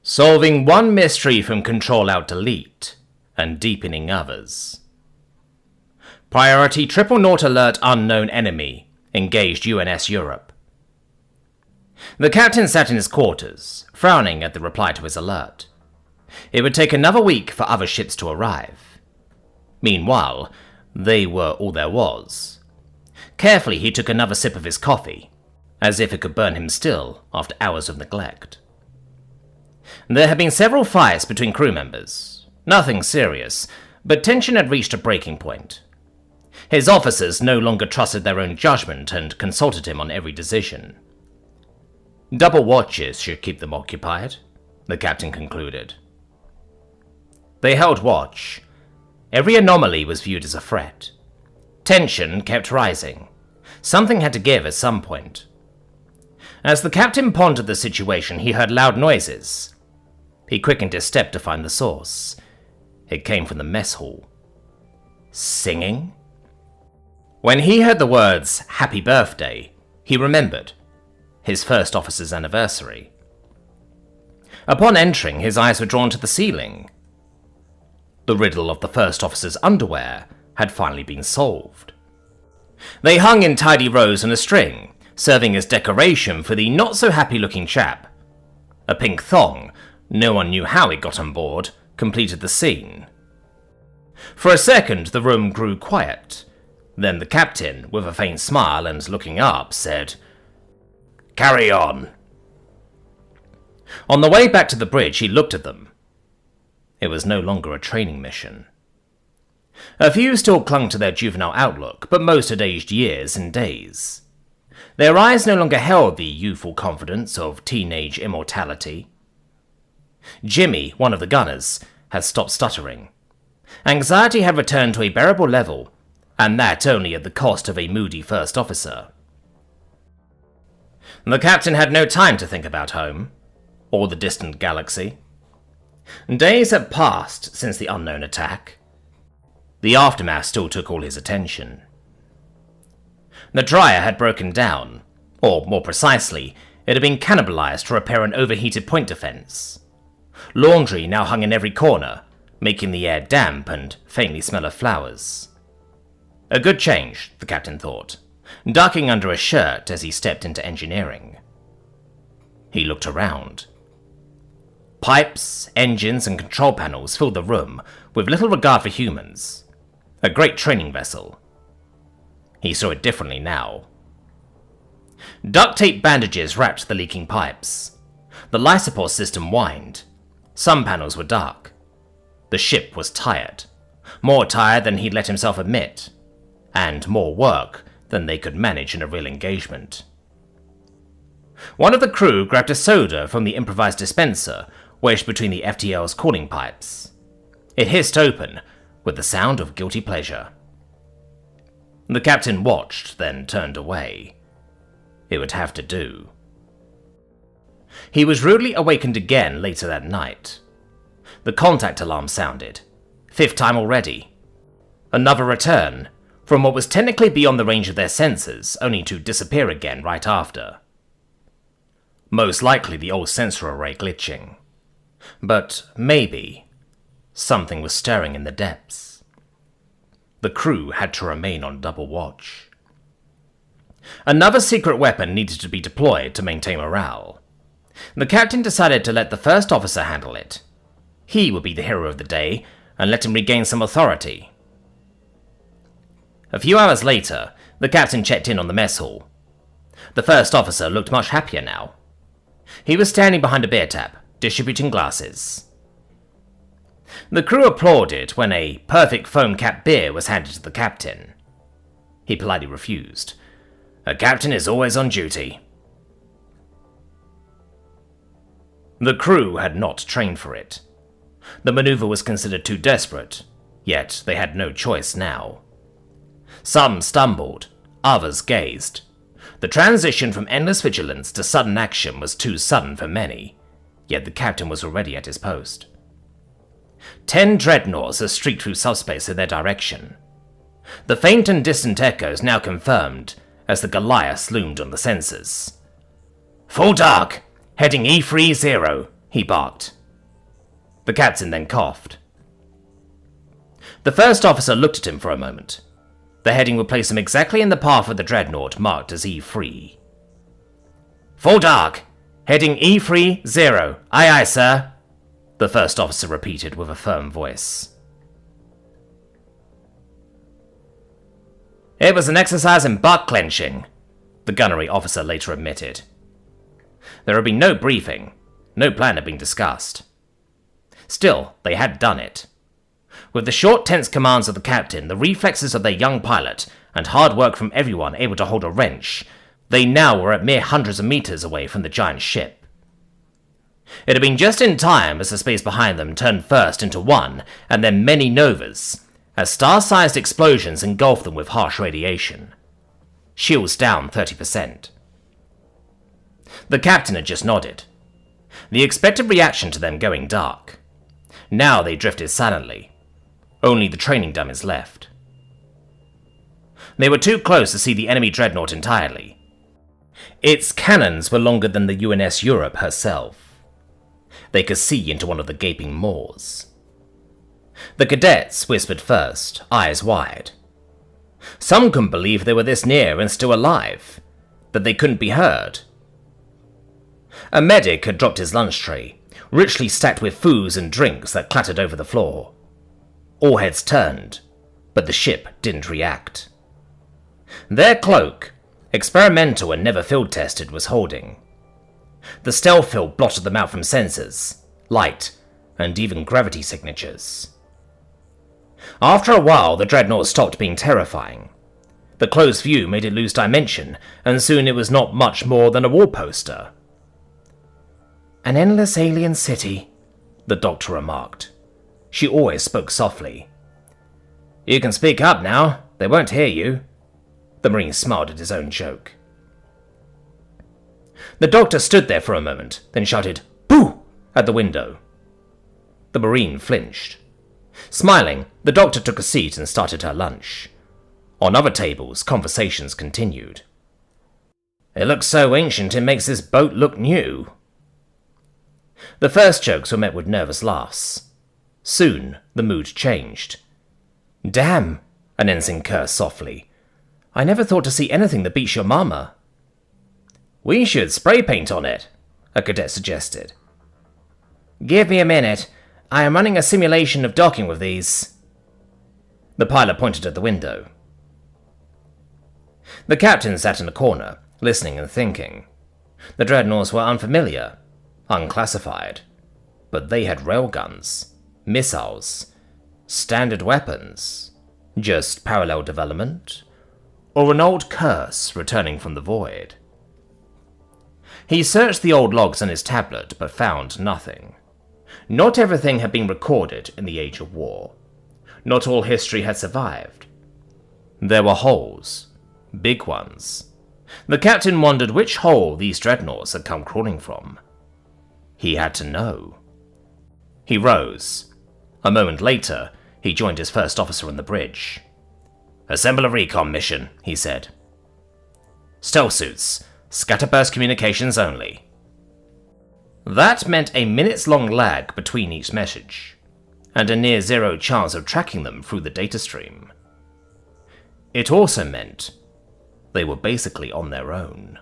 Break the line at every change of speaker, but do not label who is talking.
solving one mystery from Control-Alt-Delete and deepening others. Priority Triple Naught Alert Unknown Enemy engaged UNS Europe. The captain sat in his quarters, frowning at the reply to his alert. It would take another week for other ships to arrive. Meanwhile, they were all there was. Carefully, he took another sip of his coffee, as if it could burn him still after hours of neglect. There had been several fights between crew members. Nothing serious, but tension had reached a breaking point. His officers no longer trusted their own judgment and consulted him on every decision. Double watches should keep them occupied, the captain concluded. They held watch. Every anomaly was viewed as a threat. Tension kept rising. Something had to give at some point. As the captain pondered the situation, he heard loud noises. He quickened his step to find the source. It came from the mess hall. Singing? When he heard the words, "Happy Birthday," he remembered. His first officer's anniversary. Upon entering, his eyes were drawn to the ceiling. The riddle of the first officer's underwear had finally been solved. They hung in tidy rows on a string, serving as decoration for the not-so-happy-looking chap. A pink thong, no one knew how it got on board, completed the scene. For a second, the room grew quiet. Then the captain, with a faint smile and looking up, said, "Carry on." On the way back to the bridge, he looked at them. It was no longer a training mission. A few still clung to their juvenile outlook, but most had aged years and days. Their eyes no longer held the youthful confidence of teenage immortality. Jimmy, one of the gunners, had stopped stuttering. Anxiety had returned to a bearable level, and that only at the cost of a moody first officer. The captain had no time to think about home, or the distant galaxy. Days had passed since the unknown attack. The aftermath still took all his attention. The dryer had broken down, or more precisely, it had been cannibalized to repair an overheated point defense. Laundry now hung in every corner, making the air damp and faintly smell of flowers. A good change, the captain thought, ducking under a shirt as he stepped into engineering. He looked around. Pipes, engines, and control panels filled the room with little regard for humans. A great training vessel. He saw it differently now. Duct tape bandages wrapped the leaking pipes. The life support system whined. Some panels were dark. The ship was tired. More tired than he'd let himself admit. And more work than they could manage in a real engagement. One of the crew grabbed a soda from the improvised dispenser wedged between the FTL's cooling pipes. It hissed open, with the sound of guilty pleasure. The captain watched, then turned away. It would have to do. He was rudely awakened again later that night. The contact alarm sounded. 5th time already. Another return, from what was technically beyond the range of their sensors, only to disappear again right after. Most likely the old sensor array glitching. But maybe something was stirring in the depths. The crew had to remain on double watch. Another secret weapon needed to be deployed to maintain morale. The captain decided to let the first officer handle it. He would be the hero of the day, and let him regain some authority. A few hours later, the captain checked in on the mess hall. The first officer looked much happier now. He was standing behind a beer tap, distributing glasses. The crew applauded when a perfect foam cap beer was handed to the captain. He politely refused. A captain is always on duty. The crew had not trained for it. The maneuver was considered too desperate, yet they had no choice now. Some stumbled, others gazed. The transition from endless vigilance to sudden action was too sudden for many, yet the captain was already at his post. 10 dreadnoughts had streaked through subspace in their direction. The faint and distant echoes now confirmed as the Goliath loomed on the sensors. "Full dark! Heading E30," he barked. The captain then coughed. The first officer looked at him for a moment. The heading would place him exactly in the path of the dreadnought marked as E3. "Full dark! Heading E30. Aye, aye, sir," the first officer repeated with a firm voice. "It was an exercise in butt clenching," the gunnery officer later admitted. There had been no briefing, no plan had been discussed. Still, they had done it. With the short, tense commands of the captain, the reflexes of their young pilot, and hard work from everyone able to hold a wrench, they now were at mere hundreds of meters away from the giant ship. It had been just in time as the space behind them turned first into one, and then many novas, as star-sized explosions engulfed them with harsh radiation. Shields down 30%. The captain had just nodded. The expected reaction to them going dark. Now they drifted silently. Only the training dummies left. They were too close to see the enemy dreadnought entirely. Its cannons were longer than the UNS Europe herself. They could see into one of the gaping maws. The cadets whispered first, eyes wide. Some couldn't believe they were this near and still alive, but they couldn't be heard. A medic had dropped his lunch tray, richly stacked with foods and drinks that clattered over the floor. All heads turned, but the ship didn't react. Their cloak, experimental and never field tested, was holding. The stealth field blotted them out from sensors, light, and even gravity signatures. After a while, the dreadnought stopped being terrifying. The close view made it lose dimension, and soon it was not much more than a wall poster. "An endless alien city," the doctor remarked. She always spoke softly. "You can speak up now, they won't hear you." The Marine smiled at his own joke. The doctor stood there for a moment, then shouted, "Boo!" at the window. The Marine flinched. Smiling, the doctor took a seat and started her lunch. On other tables, conversations continued. "It looks so ancient it makes this boat look new." The first jokes were met with nervous laughs. Soon, the mood changed. "Damn," an ensign cursed softly. "I never thought to see anything that beats your mama." "We should spray paint on it," a cadet suggested. "Give me a minute. I am running a simulation of docking with these." The pilot pointed at the window. The captain sat in a corner, listening and thinking. The dreadnoughts were unfamiliar, unclassified, but they had railguns, missiles, standard weapons, just parallel development, or an old curse returning from the void. He searched the old logs on his tablet, but found nothing. Not everything had been recorded in the Age of War. Not all history had survived. There were holes, big ones. The captain wondered which hole these dreadnoughts had come crawling from. He had to know. He rose. A moment later, he joined his first officer on the bridge. "Assemble a recon mission," he said. "Stealth suits, scatterburst communications only." That meant a minutes-long lag between each message, and a near-zero chance of tracking them through the data stream. It also meant they were basically on their own.